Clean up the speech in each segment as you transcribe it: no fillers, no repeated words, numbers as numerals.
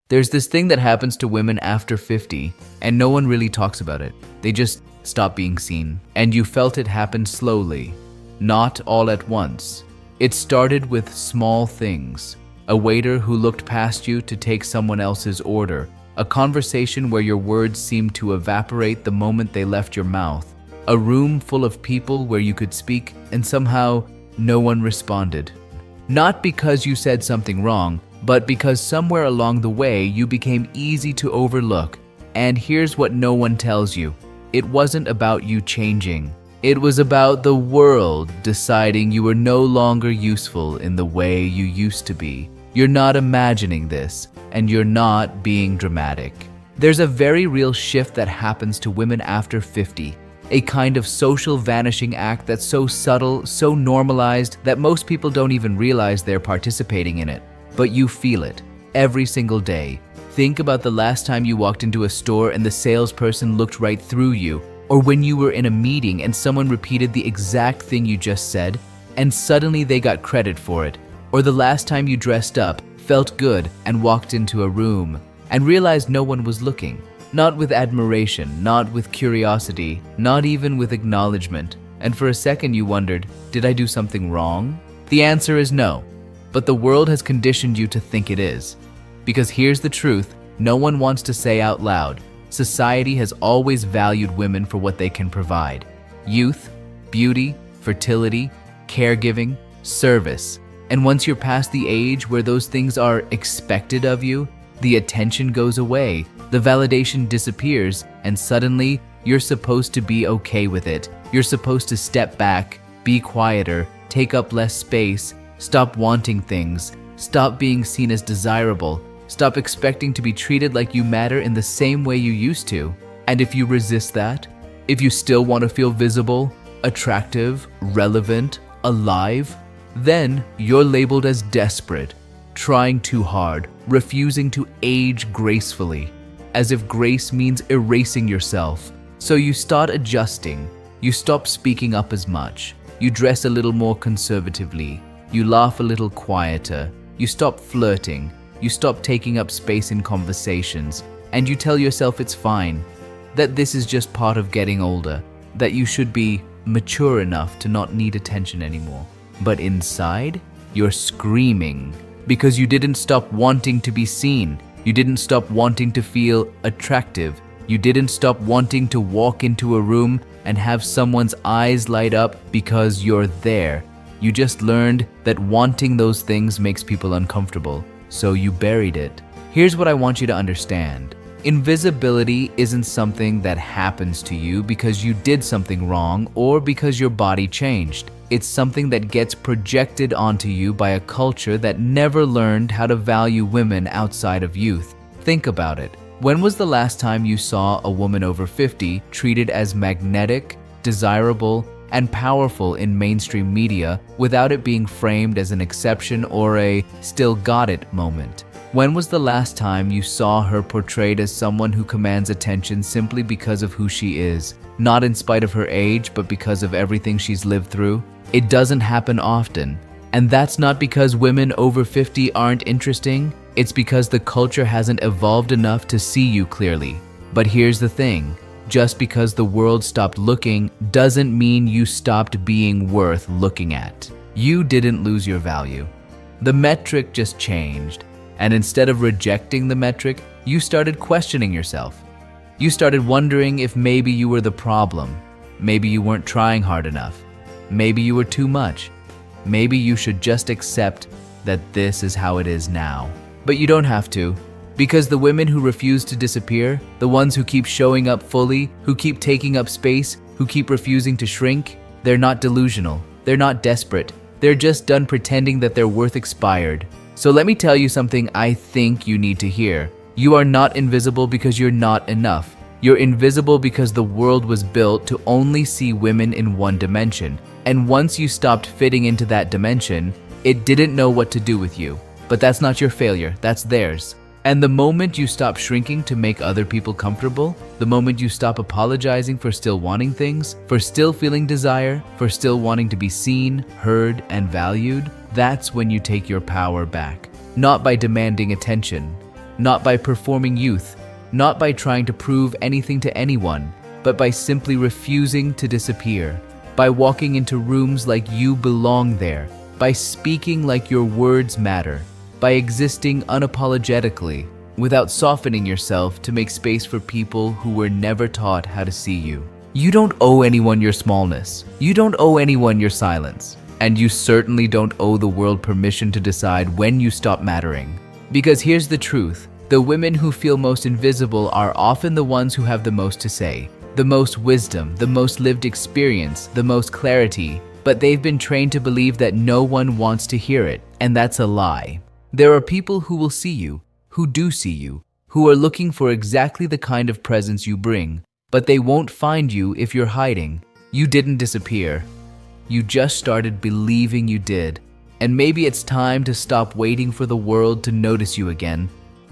There's this thing that happens to women after 50, and no one really talks about it. They just stop being seen. And you felt it happen slowly, not all at once. It started with small things. A waiter who looked past you to take someone else's order. A conversation where your words seemed to evaporate the moment they left your mouth. A room full of people where you could speak and somehow no one responded. Not because you said something wrong, but because somewhere along the way you became easy to overlook. And here's what no one tells you. It wasn't about you changing. It was about the world deciding you were no longer useful in the way you used to be. You're not imagining this, and you're not being dramatic. There's a very real shift that happens to women after 50. A kind of social vanishing act that's so subtle, so normalized, that most people don't even realize they're participating in it. But you feel it every single day. Think about the last time you walked into a store and the salesperson looked right through you, or when you were in a meeting and someone repeated the exact thing you just said, and suddenly they got credit for it, or the last time you dressed up, felt good, and walked into a room, and realized no one was looking. Not with admiration, not with curiosity, not even with acknowledgement, and for a second you wondered, did I do something wrong? The answer is no. But the world has conditioned you to think it is. Because here's the truth, no one wants to say out loud. Society has always valued women for what they can provide. Youth, beauty, fertility, caregiving, service. And once you're past the age where those things are expected of you, the attention goes away, the validation disappears, and suddenly you're supposed to be okay with it. You're supposed to step back, be quieter, take up less space, stop wanting things, stop being seen as desirable, stop expecting to be treated like you matter in the same way you used to. And if you resist that, if you still want to feel visible, attractive, relevant, alive, then you're labeled as desperate, trying too hard, refusing to age gracefully, as if grace means erasing yourself. So you start adjusting, you stop speaking up as much, you dress a little more conservatively, you laugh a little quieter, you stop flirting, you stop taking up space in conversations, and you tell yourself it's fine, that this is just part of getting older, that you should be mature enough to not need attention anymore. But inside, you're screaming because you didn't stop wanting to be seen. You didn't stop wanting to feel attractive. You didn't stop wanting to walk into a room and have someone's eyes light up because you're there. You just learned that wanting those things makes people uncomfortable, so you buried it. Here's what I want you to understand. Invisibility isn't something that happens to you because you did something wrong or because your body changed. It's something that gets projected onto you by a culture that never learned how to value women outside of youth. Think about it. When was the last time you saw a woman over 50 treated as magnetic, desirable, and powerful in mainstream media without it being framed as an exception or a still got it moment? When was the last time you saw her portrayed as someone who commands attention simply because of who she is, not in spite of her age, but because of everything she's lived through? It doesn't happen often. And that's not because women over 50 aren't interesting, it's because the culture hasn't evolved enough to see you clearly. But here's the thing. Just because the world stopped looking doesn't mean you stopped being worth looking at. You didn't lose your value. The metric just changed. And instead of rejecting the metric, you started questioning yourself. You started wondering if maybe you were the problem. Maybe you weren't trying hard enough. Maybe you were too much. Maybe you should just accept that this is how it is now. But you don't have to. Because the women who refuse to disappear, the ones who keep showing up fully, who keep taking up space, who keep refusing to shrink, they're not delusional. They're not desperate. They're just done pretending that their worth expired. So let me tell you something I think you need to hear. You are not invisible because you're not enough. You're invisible because the world was built to only see women in one dimension. And once you stopped fitting into that dimension, it didn't know what to do with you. But that's not your failure, that's theirs. And the moment you stop shrinking to make other people comfortable, the moment you stop apologizing for still wanting things, for still feeling desire, for still wanting to be seen, heard, and valued, that's when you take your power back. Not by demanding attention, not by performing youth, not by trying to prove anything to anyone, but by simply refusing to disappear, by walking into rooms like you belong there, by speaking like your words matter, by existing unapologetically, without softening yourself to make space for people who were never taught how to see you. You don't owe anyone your smallness. You don't owe anyone your silence. And you certainly don't owe the world permission to decide when you stop mattering. Because here's the truth. The women who feel most invisible are often the ones who have the most to say, the most wisdom, the most lived experience, the most clarity, but they've been trained to believe that no one wants to hear it, and that's a lie. There are people who will see you, who do see you, who are looking for exactly the kind of presence you bring, but they won't find you if you're hiding. You didn't disappear. You just started believing you did. And maybe it's time to stop waiting for the world to notice you again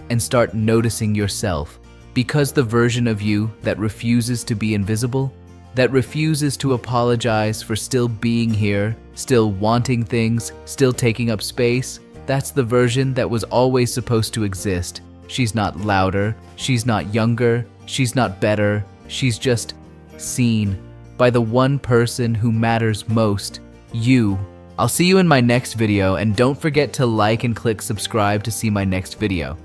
and start noticing yourself. Because the version of you that refuses to be invisible, that refuses to apologize for still being here, still wanting things, still taking up space, that's the version that was always supposed to exist. She's not louder, she's not younger, she's not better, she's just seen by the one person who matters most, you. I'll see you in my next video, and don't forget to like and click subscribe to see my next video.